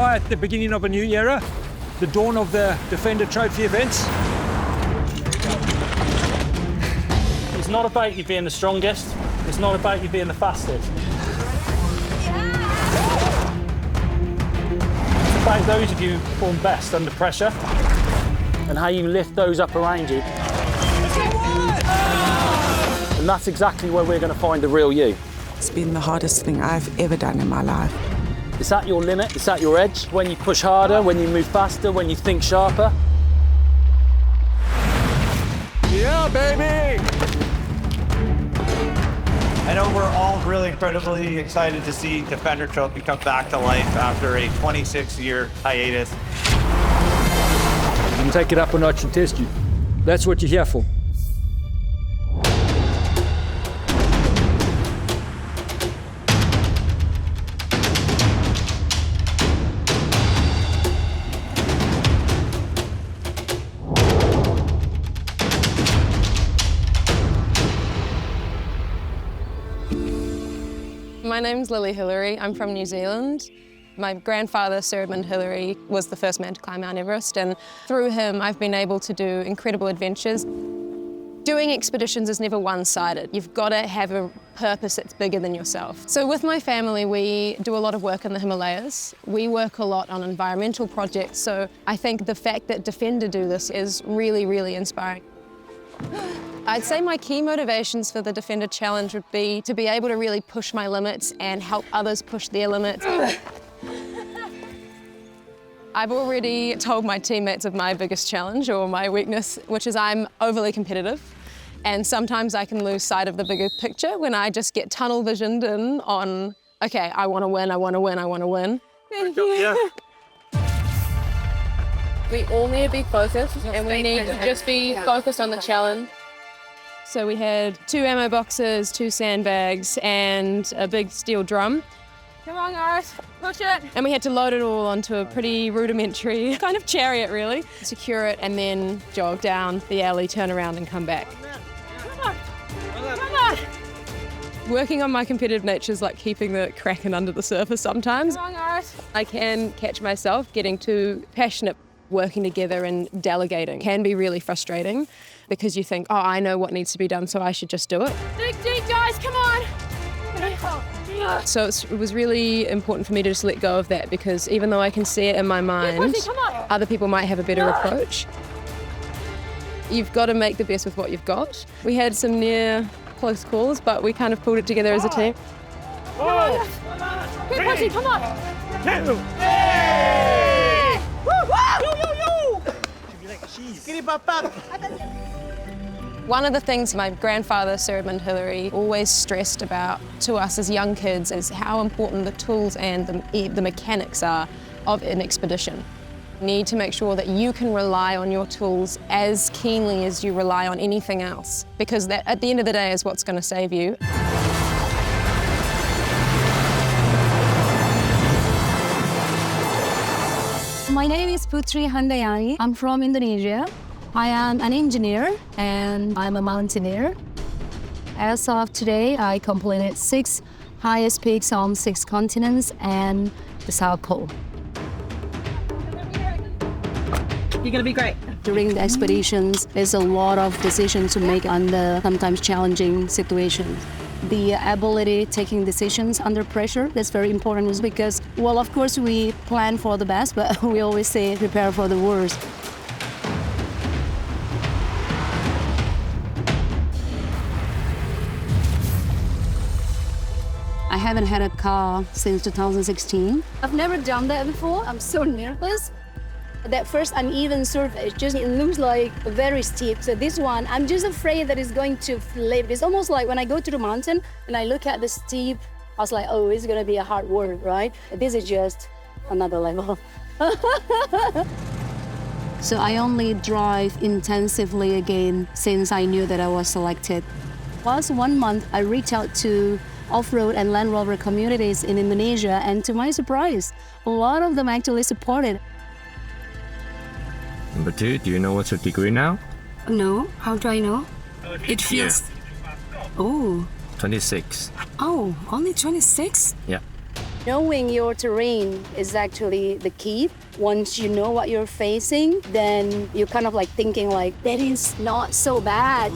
are at the beginning of a new era, the dawn of the Defender Trophy events. It's not about you being the strongest. It's not about you being the fastest. It's about those of you who perform best under pressure and how you lift those up around you. And that's exactly where we're going to find the real you. It's been the hardest thing I've ever done in my life. It's at your limit, it's at your edge. When you push harder, when you move faster, when you think sharper. Yeah, baby! I know we're all really incredibly excited to see Defender Trophy come back to life after a 26-year hiatus. You can take it up a notch and test you. That's what you're here for. My name's Lily Hillary. I'm from New Zealand. My grandfather, Sir Edmund Hillary, was the first man to climb Mount Everest, and through him I've been able to do incredible adventures. Doing expeditions is never one-sided. You've got to have a purpose that's bigger than yourself. So with my family, we do a lot of work in the Himalayas. We work a lot on environmental projects, so I think the fact that Defender do this is really, really inspiring. I'd say my key motivations for the Defender Challenge would be to be able to really push my limits and help others push their limits. I've already told my teammates of my biggest challenge or my weakness, which is I'm overly competitive. And sometimes I can lose sight of the bigger picture when I just get tunnel visioned in on, okay, I want to win, I want to win, I want to win. Yeah. We all need to be focused and we need to just be focused on the challenge. So we had 2 ammo boxes, 2 sandbags and a big steel drum. Come on guys, push it! And we had to load it all onto a pretty rudimentary kind of chariot really. Secure it and then jog down the alley, turn around and come back. Come on! Come on! Working on my competitive nature is like keeping the kraken under the surface sometimes. Come on guys! I can catch myself getting too passionate. Working together and delegating can be really frustrating because you think, oh, I know what needs to be done, so I should just do it. Dig deep, guys, come on! So it was really important for me to just let go of that because even though I can see it in my mind, other people might have a better approach. You've got to make the best with what you've got. We had some near close calls, but we kind of pulled it together as a team. Come on! Good pushing, come on! 2. One of the things my grandfather, Sir Edmund Hillary, always stressed about to us as young kids is how important the tools and the mechanics are of an expedition. You need to make sure that you can rely on your tools as keenly as you rely on anything else, because that, at the end of the day, is what's going to save you. My name is Putri Handayani. I'm from Indonesia. I am an engineer and I'm a mountaineer. As of today, I completed 6 highest peaks on 6 continents and the South Pole. You're gonna be great. During the expeditions, there's a lot of decisions to make under sometimes challenging situations. The ability taking decisions under pressure, that's very important because, well, of course we plan for the best, but we always say prepare for the worst. I haven't had a car since 2016. I've never done that before. I'm so nervous. That first uneven surface, it looks like very steep. So this one, I'm just afraid that it's going to flip. It's almost like when I go to the mountain and I look at the steep, I was like, oh, it's gonna be a hard work, right? This is just another level. So I only drive intensively again since I knew that I was selected. Last 1 month, I reached out to off-road and Land Rover communities in Indonesia, and to my surprise, a lot of them actually supported. Number 2, do you know what's your degree now? No, how do I know? It feels... Oh. 26. Oh, only 26? Yeah. Knowing your terrain is actually the key. Once you know what you're facing, then you're kind of like thinking like, that is not so bad.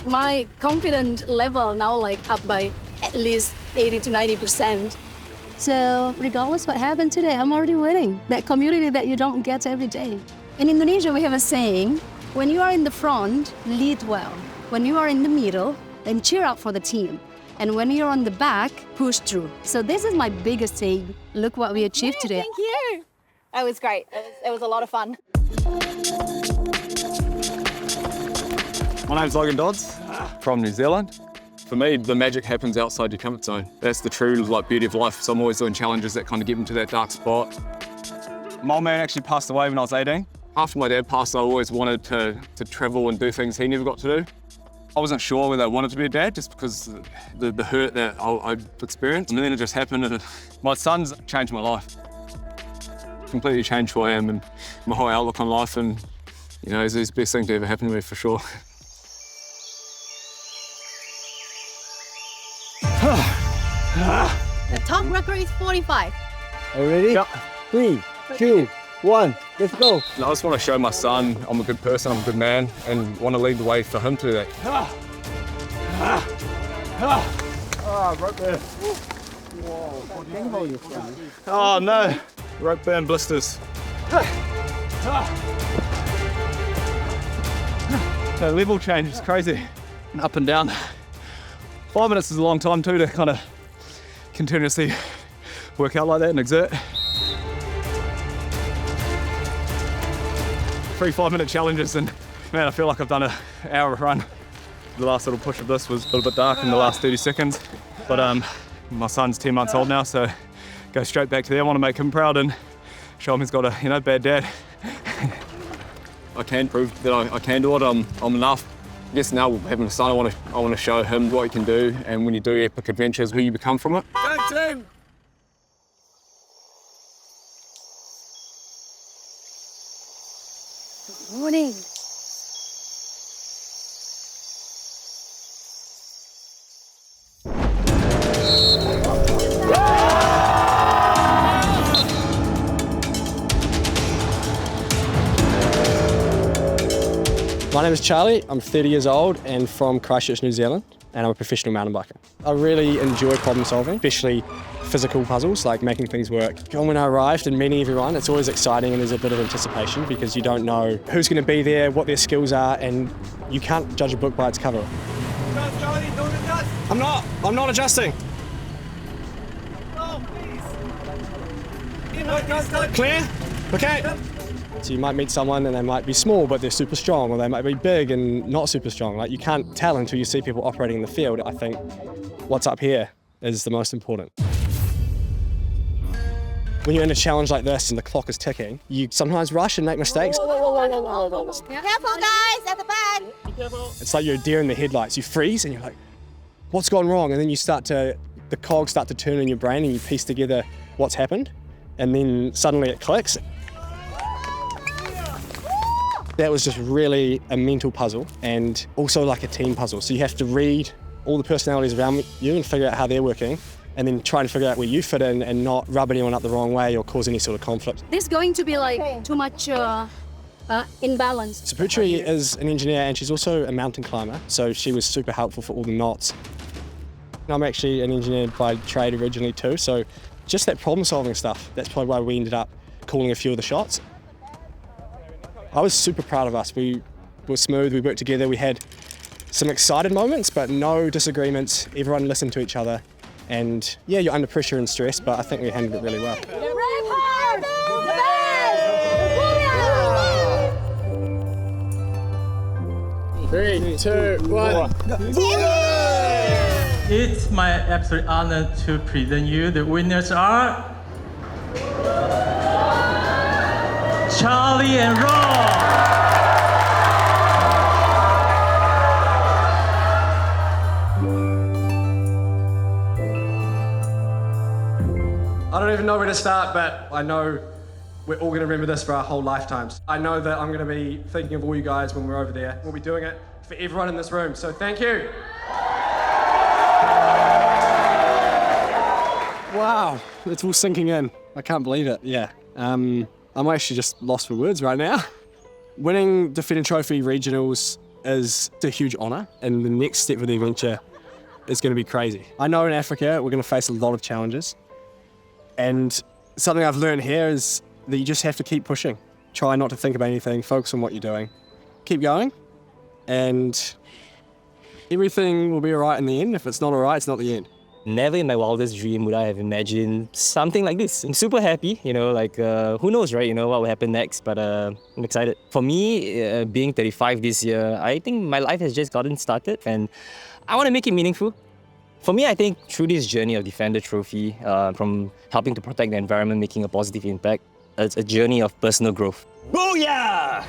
My confidence level now like up by at least 80 to 90%. So regardless what happened today, I'm already winning. That community that you don't get every day. In Indonesia, we have a saying, when you are in the front, lead well. When you are in the middle, then cheer up for the team. And when you're on the back, push through. So this is my biggest thing. Look what we achieved today. Thank you. That was great. It was a lot of fun. My name's Logan from New Zealand. For me, the magic happens outside your comfort zone. That's the true beauty of life. So I'm always doing challenges that kind of get me to that dark spot. My old man actually passed away when I was 18. After my dad passed, I always wanted to travel and do things he never got to do. I wasn't sure whether I wanted to be a dad just because the hurt that I'd experienced. And then it just happened and my son's changed my life. Completely changed who I am and my whole outlook on life, and you know, it's the best thing to ever happen to me for sure. The top record is 45. Are you ready? Yeah. 3, 2, 1, let's go. I just want to show my son I'm a good person, I'm a good man, and want to lead the way for him to do that. Rope burn. Oh no, rope burn blisters. The level change is crazy, up and down. 5 minutes is a long time too to kind of continuously work out like that and exert. 3 5-minute challenges, and man, I feel like I've done an hour run. The last little push of this was a little bit dark in the last 30 seconds, but my son's 10 months old now, so go straight back to there. I want to make him proud and show him he's got a bad dad. I can prove that I can do it. I'm enough. I guess now having a son, I want to show him what he can do, and when you do epic adventures, who you become from it. Go team! Good morning. My name is Charlie, I'm 30 years old and from Christchurch, New Zealand, and I'm a professional mountain biker. I really enjoy problem solving, especially physical puzzles, like making things work. And when I arrived and meeting everyone, it's always exciting and there's a bit of anticipation because you don't know who's going to be there, what their skills are, and you can't judge a book by its cover. Charlie, don't adjust. I'm not adjusting. Oh, please. Clear? Okay. So you might meet someone and they might be small, but they're super strong, or they might be big and not super strong. Like, you can't tell until you see people operating in the field. I think what's up here is the most important. When you're in a challenge like this and the clock is ticking, you sometimes rush and make mistakes. Careful, guys, at the back. It's like you're a deer in the headlights. You freeze and you're like, what's gone wrong? And then the cogs start to turn in your brain and you piece together what's happened. And then suddenly it clicks. That was just really a mental puzzle and also like a team puzzle. So you have to read all the personalities around you and figure out how they're working, and then try and figure out where you fit in and not rub anyone up the wrong way or cause any sort of conflict. This is going to be like too much imbalance. So Putri is an engineer and she's also a mountain climber, so she was super helpful for all the knots. I'm actually an engineer by trade originally too, so just that problem solving stuff, that's probably why we ended up calling a few of the shots. I was super proud of us. We were smooth, we worked together, we had some excited moments, but no disagreements. Everyone listened to each other. And yeah, you're under pressure and stress, but I think we handled it really well. 3, 2, 1. It's my absolute honor to present you. The winners are Charlie and Ron. I don't even know where to start, but I know we're all going to remember this for our whole lifetimes. I know that I'm going to be thinking of all you guys when we're over there. We'll be doing it for everyone in this room, so thank you. Wow, it's all sinking in. I can't believe it, yeah. I'm actually just lost for words right now. Winning Defender Trophy Regionals is a huge honour, and the next step for the adventure is going to be crazy. I know in Africa we're going to face a lot of challenges, and something I've learned here is that you just have to keep pushing. Try not to think about anything, focus on what you're doing. Keep going, and everything will be all right in the end. If it's not all right, it's not the end. Never in my wildest dream would I have imagined something like this. I'm super happy, you know, like who knows, right? You know, what will happen next, but I'm excited. For me, being 35 this year, I think my life has just gotten started and I want to make it meaningful. For me, I think through this journey of Defender Trophy, from helping to protect the environment, making a positive impact, it's a journey of personal growth. Booyah!